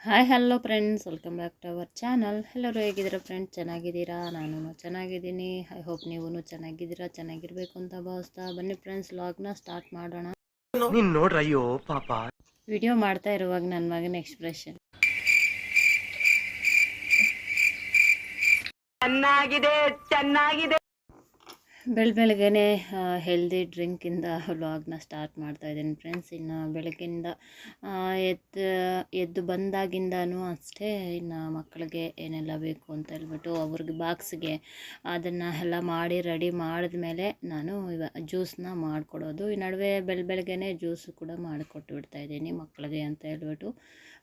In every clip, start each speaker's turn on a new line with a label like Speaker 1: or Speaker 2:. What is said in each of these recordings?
Speaker 1: Hi hello friends, welcome back to our channel. ಎಲ್ಲರೂ ಹೇಗಿದ್ದೀರಾ friends? ಚೆನ್ನಾಗಿದ್ದೀರಾ? ನಾನು ಚೆನ್ನಾಗಿದ್ದೀನಿ. ಐ ಹೋಪ್ ನೀವು ಚೆನ್ನಾಗಿದ್ದೀರಾ, ಚೆನ್ನಾಗಿರಬೇಕು ಅಂತ ಭಾವಿಸ್ತಾ ಬನ್ನಿ ಫ್ರೆಂಡ್ಸ್, ವ್ಲಾಗ್ನ ಸ್ಟಾರ್ಟ್ ಮಾಡೋಣ.
Speaker 2: ನೋಡ್ರಯ್ಯೋ ಪಾಪ
Speaker 1: ವಿಡಿಯೋ ಮಾಡ್ತಾ ಇರುವಾಗ ನನ್ನ ಮಗನ ಎಕ್ಸ್ಪ್ರೆಷನ್
Speaker 2: ಚೆನ್ನಾಗಿದೆ.
Speaker 1: ಬೆಳಗ್ಗೆನೇ ಹೆಲ್ದಿ ಡ್ರಿಂಕಿಂದ ವ್ಲಾಗ್ನ ಸ್ಟಾರ್ಟ್ ಮಾಡ್ತಾಯಿದ್ದೀನಿ ಫ್ರೆಂಡ್ಸ್. ಇನ್ನು ಬೆಳಗ್ಗಿಂದ ಎದ್ದು ಬಂದಾಗಿಂದನೂ ಅಷ್ಟೇ, ಇನ್ನು ಮಕ್ಕಳಿಗೆ ಏನೆಲ್ಲ ಬೇಕು ಅಂತ ಹೇಳ್ಬಿಟ್ಟು ಅವ್ರಿಗೆ ಬಾಕ್ಸ್ಗೆ ಅದನ್ನು ಎಲ್ಲ ಮಾಡಿ ರೆಡಿ ಮಾಡಿದ್ಮೇಲೆ ನಾನು ಜ್ಯೂಸನ್ನ ಮಾಡಿಕೊಡೋದು. ಈ ನಡುವೆ ಬೆಳಗ್ಗೆನೇ ಜ್ಯೂಸು ಕೂಡ ಮಾಡಿಕೊಟ್ಟು ಬಿಡ್ತಾಯಿದ್ದೀನಿ ಮಕ್ಕಳಿಗೆ ಅಂತ ಹೇಳ್ಬಿಟ್ಟು.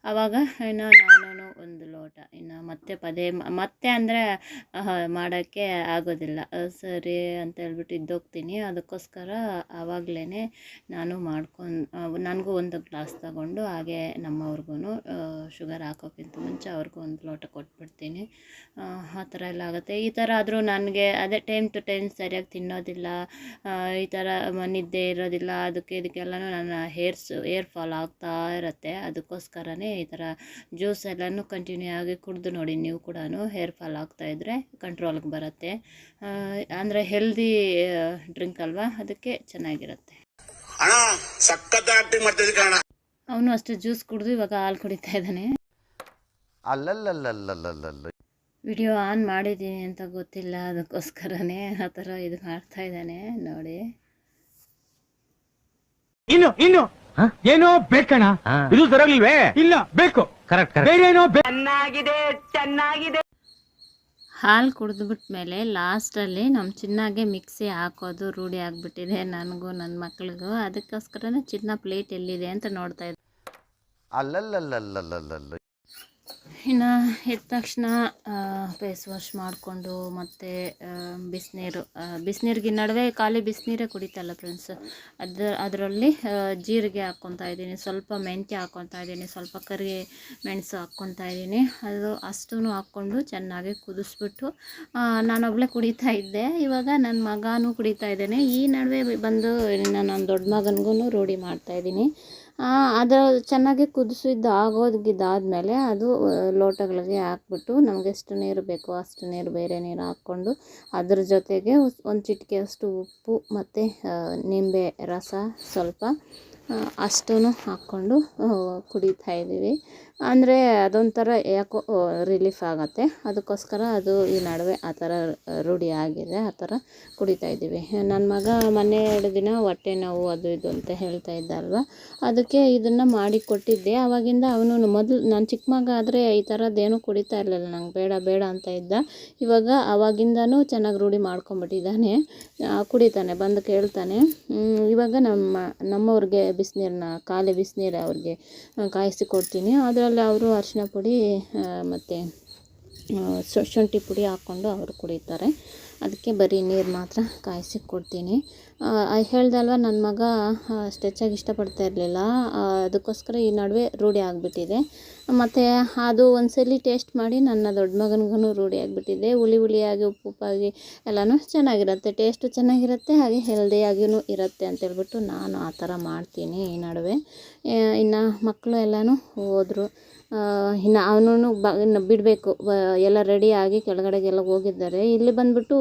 Speaker 1: ಆವಾಗ ಇನ್ನು ನಾನು ಒಂದು ಲೋಟ ಇನ್ನು ಮತ್ತೆ ಅಂದರೆ ಮಾಡೋಕ್ಕೆ ಆಗೋದಿಲ್ಲ, ಸರಿ ಅಂತ ಹೇಳ್ಬಿಟ್ಟು ಇದ್ದೋಗ್ತೀನಿ. ಅದಕ್ಕೋಸ್ಕರ ಆವಾಗಲೇ ನಾನು ನನಗೂ ಒಂದು ಗ್ಲಾಸ್ ತಗೊಂಡು ಹಾಗೆ ನಮ್ಮವ್ರಿಗೂ ಶುಗರ್ ಹಾಕೋಕ್ಕಿಂತ ಮುಂಚೆ ಅವ್ರಿಗೂ ಒಂದು ಲೋಟ ಕೊಟ್ಬಿಡ್ತೀನಿ. ಆ ಥರ ಎಲ್ಲ ಆಗುತ್ತೆ. ಈ ಥರ ಆದರೂ ನನಗೆ ಅದೇ ಟೈಮ್ ಟು ಟೈಮ್ ಸರಿಯಾಗಿ ತಿನ್ನೋದಿಲ್ಲ, ಈ ಥರ ನಿದ್ದೆ ಇರೋದಿಲ್ಲ, ಇದಕ್ಕೆಲ್ಲನೂ ನನ್ನ ಏರ್ ಫಾಲ್ ಆಗ್ತಾ ಇರುತ್ತೆ. ಅದಕ್ಕೋಸ್ಕರನೇ ಈ ಥರ ಜ್ಯೂಸ್ ಎಲ್ಲನೂ ಕಂಟಿನ್ಯೂ ಆಗಿ ಕುಡಿದು ನೋಡಿ, ನೀವು ಕೂಡ ಹೇರ್ ಫಾಲ್ ಆಗ್ತಾಯಿದ್ರೆ ಕಂಟ್ರೋಲ್ಗೆ ಬರುತ್ತೆ. ಅಂದರೆ ಹೆಲ್ದಿ ಡ್ರಿಂಕ್ ಅಲ್ವಾ, ಅದಕ್ಕೆ ಚೆನ್ನಾಗಿರುತ್ತೆ. ಅವನು ಅಷ್ಟು ಜ್ಯೂಸ್ ಕುಡಿದು ಇವಾಗ ಹಾಲು ಕುಡಿತಾ ಇದ್ದಾನೆ. ವಿಡಿಯೋ ಆನ್ ಮಾಡಿದ್ದೀನಿ ಅಂತ ಗೊತ್ತಿಲ್ಲ, ಅದಕ್ಕೋಸ್ಕರನೇ ಆ ಥರ ಇದು ಮಾಡ್ತಾ ಇದ್ದಾನೆ ನೋಡಿ.
Speaker 3: ಇನ್ನು ಏನೋ ಬೇಕಣ್ಣ, ಇದು ತರಲಿಲ್ವೇ? ಇಲ್ಲ, ಬೇಕು. ಕರೆಕ್ಟ್. ಬೇರೇನೋ ಚೆನ್ನಾಗಿದೆ.
Speaker 1: ಹಾಲು ಕುಡಿದ್ಬಿಟ್ಮೇಲೆ ಲಾಸ್ಟಲ್ಲಿ ನಮ್ಮ ಚಿನ್ನಾಗೆ ಮಿಕ್ಸಿ ಹಾಕೋದು ರೂಢಿ ಆಗಿಬಿಟ್ಟಿದೆ ನನಗೂ ನನ್ನ ಮಕ್ಳಿಗೂ. ಅದಕ್ಕೋಸ್ಕರನೇ ಚಿನ್ನ ಪ್ಲೇಟ್ ಎಲ್ಲಿದೆ ಅಂತ ನೋಡ್ತಾ ಇದ್ದೆ. ಇನ್ನು ಎದ್ದ ತಕ್ಷಣ ಫೇಸ್ ವಾಶ್ ಮಾಡಿಕೊಂಡು ಮತ್ತು ಬಿಸಿನೀರಿಗೆ ನಡುವೆ ಖಾಲಿ ಬಿಸಿನೀರೇ ಕುಡಿತಲ್ಲ ಫ್ರೆಂಡ್ಸ್, ಅದರಲ್ಲಿ ಜೀರಿಗೆ ಹಾಕ್ಕೊತಾ ಇದ್ದೀನಿ, ಸ್ವಲ್ಪ ಮೆಂತ್ಯ ಹಾಕ್ಕೊತಾ ಇದ್ದೀನಿ, ಸ್ವಲ್ಪ ಕರಿ ಮೆಣಸು ಹಾಕ್ಕೊತಾ ಇದ್ದೀನಿ. ಅದು ಅಷ್ಟೂ ಹಾಕ್ಕೊಂಡು ಚೆನ್ನಾಗಿ ಕುದಿಸ್ಬಿಟ್ಟು ನಾನೊಬ್ಬಳೇ ಕುಡಿತಾ ಇದ್ದೆ. ಇವಾಗ ನನ್ನ ಮಗನೂ ಕುಡಿತಾ ಇದ್ದೇನೆ. ಈ ನಡುವೆ ಬಂದು ನನ್ನ ದೊಡ್ಡ ಮಗನಿಗೂ ರೂಢಿ ಮಾಡ್ತಾಯಿದ್ದೀನಿ. ಅದು ಚೆನ್ನಾಗಿ ಆಗೋಗಿದ್ದಾದಮೇಲೆ ಅದು ಲೋಟಗಳಿಗೆ ಹಾಕ್ಬಿಟ್ಟು ನಮಗೆ ಎಷ್ಟು ನೀರು ಬೇಕೋ ಅಷ್ಟು ನೀರು, ಬೇರೆ ನೀರು ಹಾಕ್ಕೊಂಡು ಅದ್ರ ಜೊತೆಗೆ ಒಂದು ಚಿಟಿಕೆಯಷ್ಟು ಉಪ್ಪು ಮತ್ತು ನಿಂಬೆ ರಸ ಸ್ವಲ್ಪ ಅಷ್ಟೂ ಹಾಕ್ಕೊಂಡು ಕುಡಿತಾ ಇದ್ದೀವಿ. ಅಂದರೆ ಅದೊಂಥರ ಯಾಕೋ ರಿಲೀಫ್ ಆಗುತ್ತೆ. ಅದಕ್ಕೋಸ್ಕರ ಅದು ಈ ನಡುವೆ ಆ ಥರ ರೂಢಿ ಆಗಿದೆ, ಆ ಥರ ಕುಡಿತಾ ಇದ್ದೀವಿ. ನನ್ನ ಮಗ ಮೊನ್ನೆ 2 ದಿನ ಹೊಟ್ಟೆ ನೋವು ಅದು ಇದು ಅಂತ ಹೇಳ್ತಾ ಇದ್ದ ಅಲ್ವಾ, ಅದಕ್ಕೆ ಇದನ್ನು ಮಾಡಿ ಕೊಟ್ಟಿದ್ದೆ. ಆವಾಗಿಂದ ಅವನು ಮೊದಲು ನಾನು ಚಿಕ್ಕ ಮಗ ಆದರೆ ಈ ಥರದ್ದೇನೂ ಕುಡಿತಾ ಇರಲಿಲ್ಲ, ನಂಗೆ ಬೇಡ ಅಂತ ಇದ್ದ. ಇವಾಗ ಆವಾಗಿಂದನೂ ಚೆನ್ನಾಗಿ ರೂಢಿ ಮಾಡ್ಕೊಂಬಿಟ್ಟಿದ್ದಾನೆ, ಕುಡಿತಾನೆ, ಬಂದು ಕೇಳ್ತಾನೆ. ಇವಾಗ ನಮ್ಮವ್ರಿಗೆ ಖಾಲಿ ಬಿಸಿನೀರು ಅವ್ರಿಗೆ ಕಾಯಿಸಿ ಕೊಡ್ತೀನಿ. ಅದರಲ್ಲಿ ಅವರು ಅರಿಶಿನ ಪುಡಿ ಮತ್ತು ಶುಂಠಿ ಪುಡಿ ಹಾಕ್ಕೊಂಡು ಅವರು ಕುಡಿತಾರೆ. ಅದಕ್ಕೆ ಬರೀ ನೀರು ಮಾತ್ರ ಕಾಯಿಸಿ ಕೊಡ್ತೀನಿ. ಹೇಳ್ದಲ್ವ, ನನ್ನ ಮಗ ಹೆಚ್ಚಾಗಿ ಇಷ್ಟಪಡ್ತಾ ಇರಲಿಲ್ಲ, ಅದಕ್ಕೋಸ್ಕರ ಈ ನಡುವೆ ರೂಢಿ ಆಗಿಬಿಟ್ಟಿದೆ. ಮತ್ತು ಅದು ಒಂದ್ಸಲಿ ಟೇಸ್ಟ್ ಮಾಡಿ ನನ್ನ ದೊಡ್ಡ ಮಗನಿಗೂ ರೂಢಿ ಆಗಿಬಿಟ್ಟಿದೆ. ಹುಳಿಯಾಗಿ ಉಪ್ಪಾಗಿ ಎಲ್ಲನೂ ಚೆನ್ನಾಗಿರುತ್ತೆ, ಟೇಸ್ಟು ಚೆನ್ನಾಗಿರುತ್ತೆ, ಹಾಗೆ ಹೆಲ್ದಿಯಾಗಿಯೂ ಇರುತ್ತೆ ಅಂತೇಳ್ಬಿಟ್ಟು ನಾನು ಆ ಥರ ಮಾಡ್ತೀನಿ ಈ ನಡುವೆ. ಇನ್ನು ಮಕ್ಕಳು ಎಲ್ಲನೂ ಹೋದರು. ಇನ್ನು ಅವನು ಬಿಡಬೇಕು, ಎಲ್ಲ ರೆಡಿಯಾಗಿ ಕೆಳಗಡೆಗೆಲ್ಲ ಹೋಗಿದ್ದಾರೆ. ಇಲ್ಲಿ ಬಂದ್ಬಿಟ್ಟು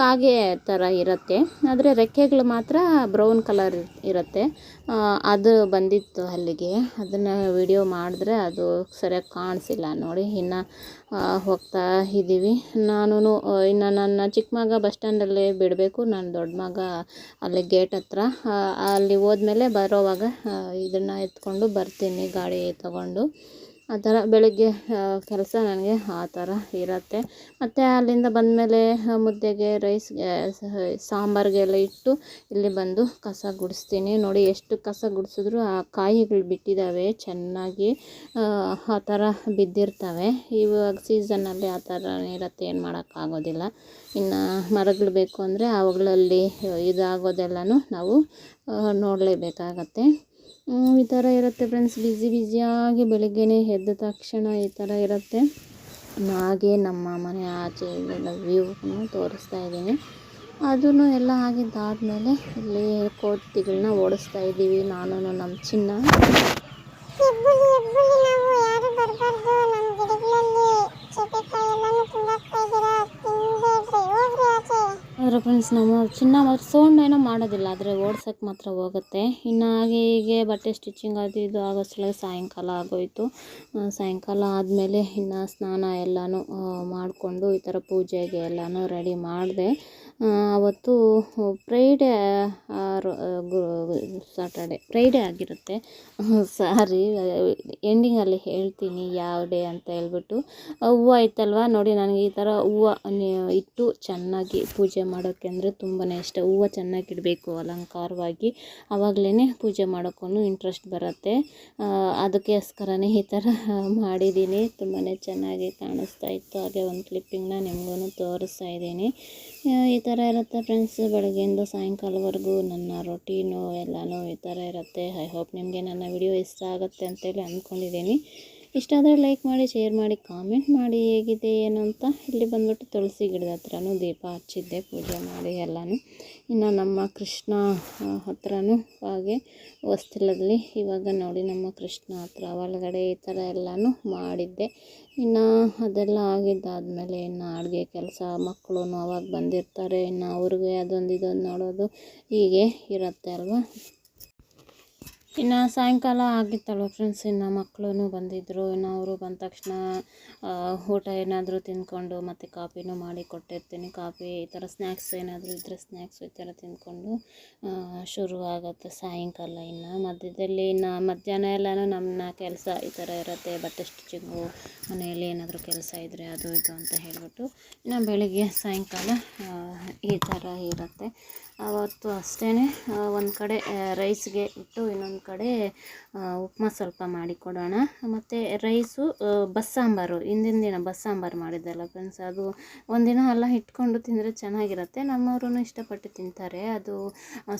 Speaker 1: ಕಾಗೆ ಥರ ಇರುತ್ತೆ, ಆದರೆ ರೆಕ್ಕೆಗಳು ಮಾತ್ರ ಬ್ರೌನ್ ಕಲರ್ ಇರುತ್ತೆ. ಅದು ಬಂದಿತ್ತು ಅಲ್ಲಿಗೆ, ಅದನ್ನು ವಿಡಿಯೋ ಮಾಡಿದ್ರೆ ಅದು ಸರಿಯಾಗಿ ಕಾಣಿಸಿಲ್ಲ ನೋಡಿ. ಇನ್ನು ಹೋಗ್ತಾ ಇದ್ದೀವಿ. ಇನ್ನು ನನ್ನ ಚಿಕ್ಕ ಮಗ ಬಸ್ ಸ್ಟ್ಯಾಂಡಲ್ಲೇ ಬಿಡಬೇಕು, ನನ್ನ ದೊಡ್ಡ ಮಗ ಅಲ್ಲಿ ಗೇಟ್ ಹತ್ರ. ಅಲ್ಲಿ ಹೋದ್ಮೇಲೆ ಬರೋವಾಗ ಇದನ್ನು ಎತ್ಕೊಂಡು ಬರ್ತೀನಿ ಗಾಡಿ ತಗೊಂಡು. ಆ ಥರ ಬೆಳಗ್ಗೆ ಕೆಲಸ ನನಗೆ ಆ ಥರ ಇರುತ್ತೆ. ಮತ್ತು ಅಲ್ಲಿಂದ ಬಂದಮೇಲೆ ಮುದ್ದೆಗೆ ರೈಸ್ಗೆ ಸಾಂಬಾರಿಗೆಲ್ಲ ಇಟ್ಟು ಇಲ್ಲಿ ಬಂದು ಕಸ ಗುಡಿಸ್ತೀನಿ ನೋಡಿ. ಎಷ್ಟು ಕಸ ಗುಡಿಸಿದ್ರು ಆ ಕಾಯಿಗಳು ಬಿಟ್ಟಿದ್ದಾವೆ ಚೆನ್ನಾಗಿ, ಆ ಥರ ಬಿದ್ದಿರ್ತವೆ. ಇವಾಗ ಸೀಸನ್ನಲ್ಲಿ ಆ ಥರ ಇರುತ್ತೆ, ಏನು ಮಾಡೋಕ್ಕಾಗೋದಿಲ್ಲ. ಇನ್ನು ಮರಗಳು ಬೇಕು ಅಂದರೆ ಅವುಗಳಲ್ಲಿ ಇದಾಗೋದೆಲ್ಲನೂ ನಾವು ನೋಡಲೇಬೇಕಾಗತ್ತೆ. ಈ ಥರ ಇರುತ್ತೆ ಫ್ರೆಂಡ್ಸ್, ಬ್ಯುಸಿಯಾಗಿ ಬೆಳಗ್ಗೆನೇ ಎದ್ದ ತಕ್ಷಣ ಈ ಥರ ಇರುತ್ತೆ. ಹಾಗೆ ನಮ್ಮ ಮನೆ ಆಚೆ ವ್ಯೂವನ್ನು ತೋರಿಸ್ತಾ ಇದ್ದೀನಿ. ಅದೂ ಎಲ್ಲ ಆಗಿದ್ದಾದಮೇಲೆ ಇಲ್ಲಿ ಕೋತಿಗಳನ್ನ ಓಡಿಸ್ತಾ ಇದ್ದೀವಿ ನಾನು ನಮ್ಮ ಚಿನ್ನ.
Speaker 4: ಎಬ್ಬುಲಿ ಎಬ್ಬುಲಿ, ನಾವು ಯಾರು ಬರಬಾರ್ದು. ನಮ್ಮ ಗಿಡಗಳಲ್ಲಿ ಚೀತೆಕಾಯಿ ಎಲ್ಲಾನು ತಿಂದಾಕ್ತಾ ಇದ್ದೀರಾ, ತಿಂದೇಳ್ರಿ, ಹೋಗ್ರಿ ಆಚೆ.
Speaker 1: ಆದರೆ ಫ್ರೆಂಡ್ಸ್ ನಮ್ಮ ಚಿನ್ನ ಮಾತ್ರ ಸೌಂಡ್ ಏನೋ ಮಾಡೋದಿಲ್ಲ, ಆದರೆ ಓಡ್ಸೋಕ್ಕೆ ಮಾತ್ರ ಹೋಗುತ್ತೆ. ಇನ್ನು ಹಾಗೆ ಹೀಗೆ ಬಟ್ಟೆ ಸ್ಟಿಚಿಂಗ್ ಅದು ಇದು ಆಗೋಷ್ಟೊಳಗೆ ಸಾಯಂಕಾಲ ಆಗೋಯಿತು. ಸಾಯಂಕಾಲ ಆದಮೇಲೆ ಇನ್ನು ಸ್ನಾನ ಎಲ್ಲನೂ ಮಾಡಿಕೊಂಡು ಈ ಥರ ಪೂಜೆಗೆ ಎಲ್ಲನೂ ರೆಡಿ ಮಾಡಿದೆ. ಅವತ್ತು ಫ್ರೈಡೇ ಸಾಟರ್ಡೆ ಫ್ರೈಡೇ ಆಗಿರುತ್ತೆ. ಸಾರಿ, ಎಂಡಿಂಗಲ್ಲಿ ಹೇಳ್ತೀನಿ ಯಾವ ಡೇ ಅಂತ ಹೇಳ್ಬಿಟ್ಟು. ಹೂವು ಐತಲ್ವ ನೋಡಿ, ನನಗೆ ಈ ಥರ ಹೂವು ಇಟ್ಟು ಚೆನ್ನಾಗಿ ಪೂಜೆ ಮಾಡೋಕ್ಕೆ ಅಂದರೆ ತುಂಬಾ ಇಷ್ಟ. ಹೂವು ಚೆನ್ನಾಗಿಡಬೇಕು ಅಲಂಕಾರವಾಗಿ, ಆವಾಗಲೇ ಪೂಜೆ ಮಾಡೋಕ್ಕೂ ಇಂಟ್ರೆಸ್ಟ್ ಬರುತ್ತೆ. ಅದಕ್ಕೋಸ್ಕರನೇ ಈ ಥರ ಮಾಡಿದ್ದೀನಿ. ತುಂಬಾ ಚೆನ್ನಾಗಿ ಕಾಣಿಸ್ತಾ ಇತ್ತು. ಹಾಗೆ ಒಂದು ಕ್ಲಿಪ್ಪಿಂಗ್ನ ನಿಮಗೂ ತೋರಿಸ್ತಾ ಇದ್ದೀನಿ. ಈ ಥರ ಇರುತ್ತೆ ಫ್ರೆಂಡ್ಸ್, ಬೆಳಗ್ಗೆಯಿಂದ ಸಾಯಂಕಾಲವರೆಗೂ ನನ್ನ ರೊಟೀನು ಎಲ್ಲನೂ ಈ ಥರ ಇರುತ್ತೆ. ಐ ಹೋಪ್ ನಿಮಗೆ ನನ್ನ ವಿಡಿಯೋ ಇಷ್ಟ ಆಗುತ್ತೆ ಅಂತೇಳಿ ಅಂದ್ಕೊಂಡಿದ್ದೀನಿ. ಇಷ್ಟ ಆದರೆ ಲೈಕ್ ಮಾಡಿ, ಶೇರ್ ಮಾಡಿ, ಕಾಮೆಂಟ್ ಮಾಡಿ ಹೇಗಿದೆ ಏನು ಅಂತ. ಇಲ್ಲಿ ಬಂದ್ಬಿಟ್ಟು ತುಳಸಿ ಗಿಡದ ಹತ್ರನೂ ದೀಪ ಹಚ್ಚಿದ್ದೆ ಪೂಜೆ ಮಾಡಿ ಎಲ್ಲನೂ. ಇನ್ನು ನಮ್ಮ ಕೃಷ್ಣ ಹತ್ರನೂ ಹಾಗೆ ಹೊಸ್ತಿಲಲ್ಲಿ ಇವಾಗ ನೋಡಿ ನಮ್ಮ ಕೃಷ್ಣ ಹತ್ರ ಒಳಗಡೆ ಈ ಥರ ಎಲ್ಲನೂ ಮಾಡಿದ್ದೆ. ಇನ್ನು ಅದೆಲ್ಲ ಆಗಿದ್ದಾದಮೇಲೆ ಇನ್ನು ಅಡುಗೆ ಕೆಲಸ, ಮಕ್ಕಳು ಅವಾಗ ಬಂದಿರ್ತಾರೆ, ಇನ್ನು ಅವ್ರಿಗೆ ಅದೊಂದು ಇದೊಂದು ನೋಡೋದು ಹೀಗೆ ಇರುತ್ತೆ ಅಲ್ವಾ. ಇನ್ನು ಸಾಯಂಕಾಲ ಆಗಿತ್ತಲ್ವ ಫ್ರೆಂಡ್ಸ್, ಇನ್ನು ಮಕ್ಕಳು ಬಂದಿದ್ದರು. ಇನ್ನು ಅವರು ಬಂದ ತಕ್ಷಣ ಊಟ ಏನಾದರೂ ತಿಂದ್ಕೊಂಡು ಮತ್ತು ಕಾಪಿನೂ ಮಾಡಿ ಕೊಟ್ಟಿರ್ತೀನಿ. ಕಾಪಿ ಈ ಥರ ಸ್ನ್ಯಾಕ್ಸ್ ಏನಾದರೂ ಇದ್ದರೆ ಸ್ನ್ಯಾಕ್ಸು ಈ ಥರ ತಿಂದ್ಕೊಂಡು ಶುರು ಆಗುತ್ತೆ ಸಾಯಂಕಾಲ. ಇನ್ನು ಮಧ್ಯದಲ್ಲಿ ಇನ್ನು ಮಧ್ಯಾಹ್ನ ಎಲ್ಲನೂ ನಮ್ಮ ಕೆಲಸ ಈ ಥರ ಇರುತ್ತೆ. ಬಟ್ಟೆ ಸ್ಟಿಚಿಂಗು, ಮನೆಯಲ್ಲಿ ಏನಾದರೂ ಕೆಲಸ ಇದ್ದರೆ ಅದು ಇದು ಅಂತ ಹೇಳಿಬಿಟ್ಟು ಇನ್ನು ಬೆಳಿಗ್ಗೆ ಸಾಯಂಕಾಲ ಈ ಥರ ಇರುತ್ತೆ. ಅವತ್ತು ಅಷ್ಟೇ ಒಂದು ಕಡೆ ರೈಸ್ಗೆ ಇಟ್ಟು ಇನ್ನೊಂದು ಕಡೆ ಉಪ್ಮಾ ಸ್ವಲ್ಪ ಮಾಡಿಕೊಡೋಣ. ಮತ್ತು ರೈಸು ಬಸ್ಸಾಂಬಾರು, ಹಿಂದಿನ ದಿನ ಬಸ್ಸಾಂಬಾರು ಮಾಡಿದ್ದಲ್ಲ ಫ್ರೆಂಡ್ಸ್, ಅದು ಒಂದಿನ ಎಲ್ಲ ಇಟ್ಕೊಂಡು ತಿಂದರೆ ಚೆನ್ನಾಗಿರುತ್ತೆ. ನಮ್ಮವರು ಇಷ್ಟಪಟ್ಟು ತಿಂತಾರೆ. ಅದು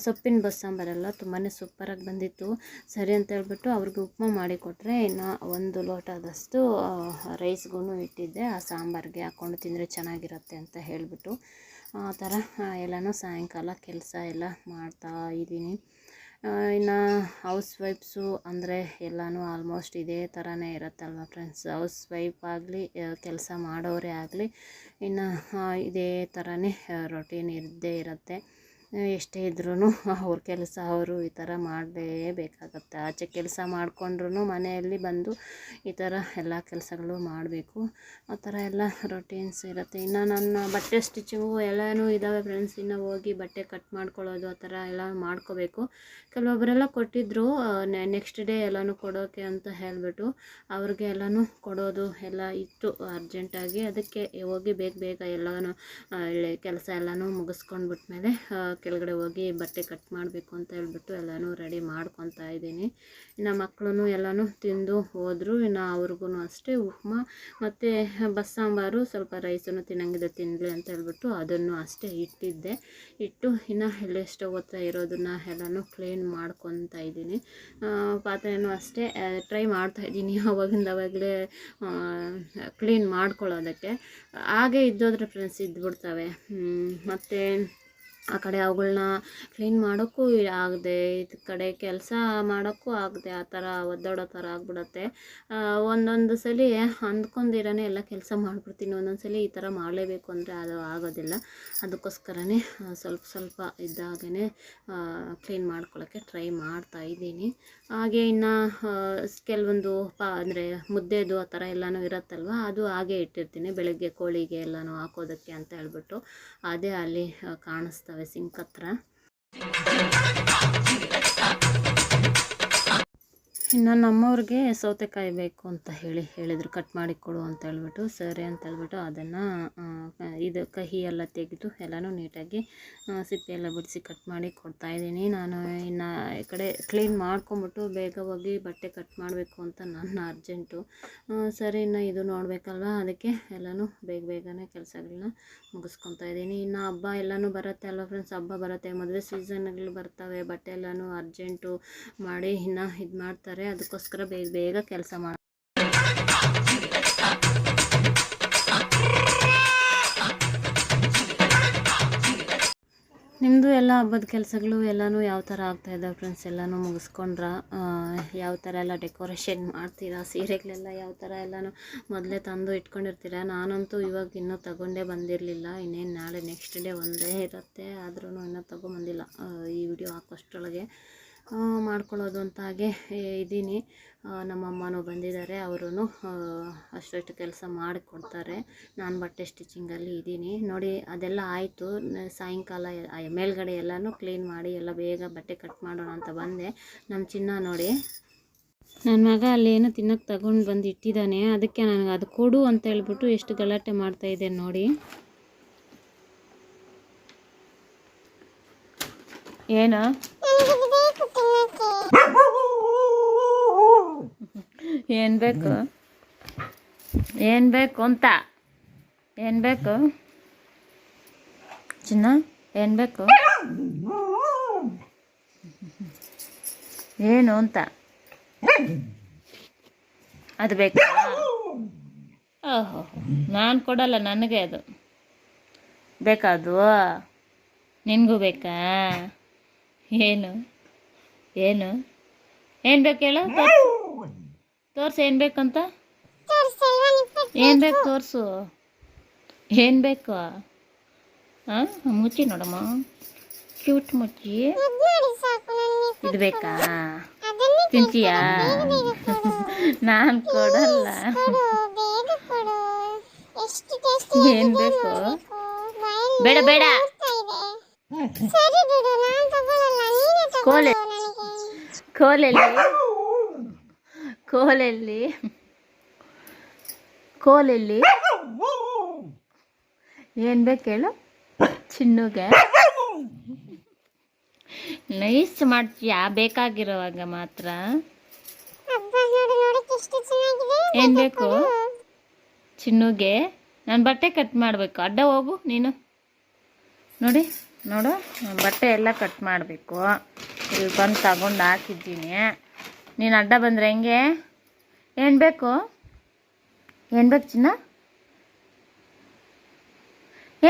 Speaker 1: ಸೊಪ್ಪಿನ ಬಸ್ಸಾಂಬಾರೆಲ್ಲ ತುಂಬಾ ಸೂಪರಾಗಿ ಬಂದಿತ್ತು. ಸರಿ ಅಂತ ಹೇಳ್ಬಿಟ್ಟು ಅವ್ರಿಗೆ ಉಪ್ಮಾ ಮಾಡಿಕೊಟ್ರೆ, ಇನ್ನು ಒಂದು ಲೋಟದಷ್ಟು ರೈಸ್ಗೂ ಇಟ್ಟಿದ್ದೆ. ಆ ಸಾಂಬಾರಿಗೆ ಹಾಕ್ಕೊಂಡು ತಿಂದರೆ ಚೆನ್ನಾಗಿರುತ್ತೆ ಅಂತ ಹೇಳಿಬಿಟ್ಟು ಆ ಥರ ಎಲ್ಲನೂ ಸಾಯಂಕಾಲ ಕೆಲಸ ಎಲ್ಲ ಮಾಡ್ತಾ ಇದ್ದೀನಿ. ಇನ್ನು ಹೌಸ್ ವೈಫ್ಸು ಅಂದರೆ ಎಲ್ಲನೂ ಆಲ್ಮೋಸ್ಟ್ ಇದೇ ಥರನೇ ಇರುತ್ತಲ್ವ ಫ್ರೆಂಡ್ಸ್. ಹೌಸ್ ವೈಫ್ ಆಗಲಿ, ಕೆಲಸ ಮಾಡೋರೇ ಆಗಲಿ, ಇನ್ನು ಇದೇ ಥರನೇ ರೊಟೀನ್ ಇದ್ದೇ ಇರುತ್ತೆ. ಎಷ್ಟೇ ಇದ್ರೂ ಅವ್ರ ಕೆಲಸ ಅವರು ಈ ಥರ ಮಾಡಲೇಬೇಕಾಗತ್ತೆ. ಆಚೆ ಕೆಲಸ ಮಾಡಿಕೊಂಡ್ರೂ ಮನೆಯಲ್ಲಿ ಬಂದು ಈ ಥರ ಎಲ್ಲ ಕೆಲಸಗಳು ಮಾಡಬೇಕು. ಆ ಥರ ಎಲ್ಲ ರೊಟೀನ್ಸ್ ಇರುತ್ತೆ. ಇನ್ನು ನನ್ನ ಬಟ್ಟೆ ಸ್ಟಿಚಿಂಗು ಎಲ್ಲನೂ ಇದ್ದಾವೆ ಫ್ರೆಂಡ್ಸ್. ಇನ್ನು ಹೋಗಿ ಬಟ್ಟೆ ಕಟ್ ಮಾಡ್ಕೊಳ್ಳೋದು ಆ ಥರ ಎಲ್ಲ ಮಾಡ್ಕೋಬೇಕು. ಕೆಲವೊಬ್ಬರೆಲ್ಲ ಕೊಟ್ಟಿದ್ದರು ನೆಕ್ಸ್ಟ್ ಡೇ ಎಲ್ಲನೂ ಕೊಡೋಕ್ಕೆ ಅಂತ ಹೇಳಿಬಿಟ್ಟು, ಅವ್ರಿಗೆ ಎಲ್ಲನೂ ಕೊಡೋದು ಎಲ್ಲ ಇತ್ತು ಅರ್ಜೆಂಟಾಗಿ. ಅದಕ್ಕೆ ಹೋಗಿ ಬೇಗ ಎಲ್ಲನೂ ಕೆಲಸ ಎಲ್ಲನೂ ಮುಗಿಸ್ಕೊಂಡ್ಬಿಟ್ಮೇಲೆ ಕೆಳಗಡೆ ಹೋಗಿ ಬಟ್ಟೆ ಕಟ್ ಮಾಡಬೇಕು ಅಂತ ಹೇಳ್ಬಿಟ್ಟು ಎಲ್ಲನೂ ರೆಡಿ ಮಾಡ್ಕೊತಾ ಇದ್ದೀನಿ. ಇನ್ನು ಮಕ್ಕಳು ಎಲ್ಲನೂ ತಿಂದು ಹೋದರು. ಇನ್ನು ಅವ್ರಿಗೂ ಅಷ್ಟೇ ಉಪ್ಮಾ ಮತ್ತು ಬಸ್ಸಾಂಬಾರು, ಸ್ವಲ್ಪ ರೈಸನ್ನು ತಿನ್ನಂಗಿದೆ ತಿನ್ನಲಿ ಅಂತ ಹೇಳ್ಬಿಟ್ಟು ಅದನ್ನು ಅಷ್ಟೇ ಇಟ್ಟಿದ್ದೆ. ಇಟ್ಟು ಇನ್ನು ಎಲೆ ಸ್ಟವ್ ಹತ್ರ ಇರೋದನ್ನು ಎಲ್ಲನೂ ಕ್ಲೀನ್ ಮಾಡ್ಕೊತಾ ಇದ್ದೀನಿ. ಪಾತ್ರೆನೂ ಅಷ್ಟೇ ಟ್ರೈ ಮಾಡ್ತಾಯಿದ್ದೀನಿ ಅವಾಗಲೇ ಕ್ಲೀನ್ ಮಾಡ್ಕೊಳ್ಳೋದಕ್ಕೆ. ಹಾಗೆ ಇದ್ದೋದ್ರೆ ಫ್ರೆಂಡ್ಸ್ ಇದ್ಬಿಡ್ತವೆ. ಮತ್ತು ಆ ಕಡೆ ಅವುಗಳ್ನ ಕ್ಲೀನ್ ಮಾಡೋಕ್ಕೂ ಆಗದೆ, ಇದು ಕಡೆ ಕೆಲಸ ಮಾಡೋಕ್ಕೂ ಆಗದೆ, ಆ ಥರ ಒದ್ದಾಡೋ ಥರ ಆಗಿಬಿಡತ್ತೆ. ಒಂದೊಂದು ಸಲ ಅಂದ್ಕೊಂಡಿರೇ ಎಲ್ಲ ಕೆಲಸ ಮಾಡಿಬಿಡ್ತೀನಿ. ಒಂದೊಂದು ಸಲ ಈ ಥರ ಮಾಡಲೇಬೇಕು ಅಂದರೆ ಅದು ಆಗೋದಿಲ್ಲ. ಅದಕ್ಕೋಸ್ಕರನೇ ಸ್ವಲ್ಪ ಇದ್ದಾಗೇ ಕ್ಲೀನ್ ಮಾಡ್ಕೊಳ್ಳೋಕ್ಕೆ ಟ್ರೈ ಮಾಡ್ತಾಯಿದ್ದೀನಿ. ಹಾಗೆ ಇನ್ನು ಕೆಲವೊಂದು ಅಂದರೆ ಮುದ್ದೆದು ಆ ಥರ ಎಲ್ಲನೂ ಇರುತ್ತಲ್ವ, ಅದು ಹಾಗೆ ಇಟ್ಟಿರ್ತೀನಿ. ಬೆಳಗ್ಗೆ ಕೋಳಿಗೆ ಎಲ್ಲನೂ ಹಾಕೋದಕ್ಕೆ ಅಂತ ಹೇಳ್ಬಿಟ್ಟು ಅದೇ ಅಲ್ಲಿ ಕಾಣಿಸ್ತವೆ ಸಿಂಕ್ ಹತ್ರ. ಇನ್ನು ನಮ್ಮವ್ರಿಗೆ ಸೌತೆಕಾಯಿ ಬೇಕು ಅಂತ ಹೇಳಿದರು, ಕಟ್ ಮಾಡಿ ಕೊಡು ಅಂತ ಹೇಳ್ಬಿಟ್ಟು. ಸರಿ ಅಂತ ಹೇಳ್ಬಿಟ್ಟು ಅದನ್ನು ಇದು ಕಹಿ ಎಲ್ಲ ತೆಗೆದು ಎಲ್ಲನೂ ನೀಟಾಗಿ ಸಿಪ್ಪೆ ಎಲ್ಲ ಬಿಡಿಸಿ ಕಟ್ ಮಾಡಿ ಕೊಡ್ತಾಯಿದ್ದೀನಿ. ನಾನು ಇನ್ನು ಈ ಕಡೆ ಕ್ಲೀನ್ ಮಾಡ್ಕೊಂಬಿಟ್ಟು ಬೇಗ ಹೋಗಿ ಬಟ್ಟೆ ಕಟ್ ಮಾಡಬೇಕು ಅಂತ ನನ್ನ ಅರ್ಜೆಂಟು. ಸರಿ, ಇನ್ನು ಇದು ನೋಡಬೇಕಲ್ವ, ಅದಕ್ಕೆ ಎಲ್ಲನೂ ಬೇಗನೆ ಕೆಲಸಗಳನ್ನ ಮುಗಿಸ್ಕೊತಾ ಇದ್ದೀನಿ. ಇನ್ನು ಹಬ್ಬ ಎಲ್ಲನೂ ಬರುತ್ತೆ ಅಲ್ವ ಫ್ರೆಂಡ್ಸ್, ಹಬ್ಬ ಬರುತ್ತೆ, ಮದುವೆ ಸೀಸನ್ಗಳು ಬರ್ತವೆ, ಬಟ್ಟೆ ಎಲ್ಲನೂ ಅರ್ಜೆಂಟು ಮಾಡಿ ಇನ್ನು ಇದು ಮಾಡ್ತಾರೆ. ಅದಕ್ಕೋಸ್ಕರ ಬೇಗ ಕೆಲಸ ಮಾಡಿ ನಿಮ್ಮದು ಎಲ್ಲ ಹಬ್ಬದ ಕೆಲಸಗಳು ಎಲ್ಲನೂ ಯಾವ ಥರ ಆಗ್ತಾಯಿದ್ದಾವೆ ಫ್ರೆಂಡ್ಸ್? ಎಲ್ಲನೂ ಮುಗಿಸ್ಕೊಂಡ್ರ? ಯಾವ ಥರ ಎಲ್ಲ ಡೆಕೋರೇಷನ್ ಮಾಡ್ತೀರಾ? ಸೀರೆಗಳೆಲ್ಲ ಯಾವ ಥರ ಎಲ್ಲನೂ ಮೊದಲೇ ತಂದು ಇಟ್ಕೊಂಡಿರ್ತೀರಾ? ನಾನಂತೂ ಇವಾಗ ಇನ್ನೂ ತಗೊಂಡೇ ಬಂದಿರಲಿಲ್ಲ. ಇನ್ನೇನು ನಾಳೆ ನೆಕ್ಸ್ಟ್ ಡೇ ಒಂದೇ ಇರುತ್ತೆ, ಆದ್ರೂ ಇನ್ನೂ ತೊಗೊಂಬಂದಿಲ್ಲ. ಈ ವಿಡಿಯೋ ಹಾಕೋಷ್ಟರೊಳಗೆ ಮಾಡ್ಕೊಳ್ಳೋದು ಅಂತ ಹಾಗೆ ಇದ್ದೀನಿ. ನಮ್ಮಮ್ಮನೂ ಬಂದಿದ್ದಾರೆ, ಅವರು ಅಷ್ಟು ಕೆಲಸ ಮಾಡಿಕೊಡ್ತಾರೆ. ನಾನು ಬಟ್ಟೆ ಸ್ಟಿಚಿಂಗಲ್ಲಿ ಇದ್ದೀನಿ ನೋಡಿ. ಅದೆಲ್ಲ ಆಯಿತು. ಸಾಯಂಕಾಲ ಮೇಲ್ಗಡೆ ಎಲ್ಲನೂ ಕ್ಲೀನ್ ಮಾಡಿ ಎಲ್ಲ ಬೇಗ ಬಟ್ಟೆ ಕಟ್ ಮಾಡೋಣ ಅಂತ ಬಂದೆ. ನಮ್ಮ ಚಿನ್ನ ನೋಡಿ, ನನ್ನ ಮಗ ಅಲ್ಲೇನು ತಿನ್ನೋಕ್ಕೆ ತಗೊಂಡು ಬಂದು ಇಟ್ಟಿದ್ದಾನೆ. ಅದಕ್ಕೆ ನನಗೆ ಅದು ಕೊಡು ಅಂತ ಹೇಳ್ಬಿಟ್ಟು ಎಷ್ಟು ಗಲಾಟೆ ಮಾಡ್ತಾಯಿದ್ದೆ ನೋಡಿ. ಏನು ಏನು ಬೇಕು? ಏನು ಬೇಕು ಅಂತ? ಏನು ಬೇಕು ಚಿನ್ನ? ಏನು ಬೇಕು? ಏನು ಅಂತ? ಅದು ಬೇಕಾ? ಓಹೋ, ನಾನು ಕೊಡಲ್ಲ, ನನಗೆ ಅದು ಬೇಕಾ? ಅದು ನಿನಗೂ ಬೇಕಾ? ಏನು ಏನು ಏನು ಬೇಕು ಹೇಳು? ತೋರ್ಸು ಏನು ಬೇಕಂತ. ಏನು ಬೇಕು ತೋರಿಸು. ಏನು ಬೇಕು? ಹಾಂ, ಮುಚ್ಚಿ ನೋಡಮ್ಮ, ಕ್ಯೂಟ್ ಮುಚ್ಚಿ. ಇದು ಬೇಕಾ? ತಿಂತೀಯಾ? ನಾನು ಕೊಡಲ್ಲ. ಏನು ಬೇಕು? ಬೇಡ ಬೇಡ. ಕೋಲೆಲ್ಲಿ ಕೋಲೆಲ್ಲಿ ಕೋಲೆಲ್ಲಿ ಏನು ಬೇಕು ಹೇಳು ಚಿನ್ನುಗೆ? ನೈಸ್ ಮಾಡ್ತೀಯಾ ಬೇಕಾಗಿರೋವಾಗ ಮಾತ್ರ. ಏನು ಬೇಕು ಚಿನ್ನುಗೆ? ನಾನು ಬಟ್ಟೆ ಕಟ್ ಮಾಡಬೇಕು. ಅಡ್ಡ ಹೋಗು ನೀನು. ನೋಡಿ ನೋಡು, ಬಟ್ಟೆ ಎಲ್ಲ ಕಟ್ ಮಾಡಬೇಕು. ಇಲ್ಲಿ ಬಂದು ತಗೊಂಡು ಹಾಕಿದ್ದೀನಿ. ನೀನು ಅಡ್ಡ ಬಂದರೆ ಹೆಂಗೆ? ಏನು ಬೇಕು? ಏನು ಬೇಕು ಚಿನ್ನ?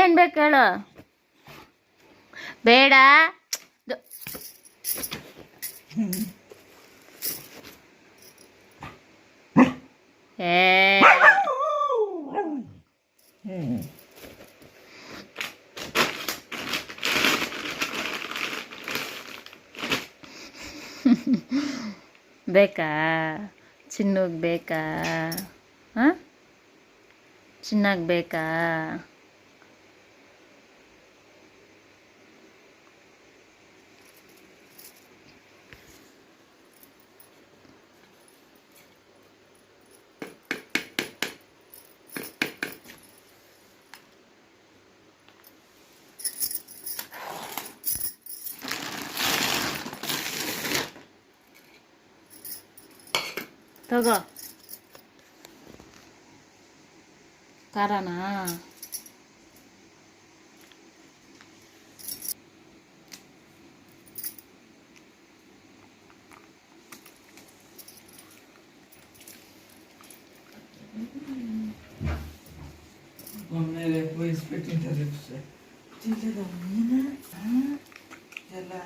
Speaker 1: ಏನು ಬೇಕು ಹೇಳು? ಬೇಡ. ಏ ಬೇಕಾ? ಚಿನ್ನಗೆ ಬೇಕಾ? ಹಾಂ, ಚಿನ್ನಗೆ ಬೇಕಾ? ತಗೋ. ಖಾರನಾ?
Speaker 5: Omelette, voi aspetti interesse. Ti le do una? Te la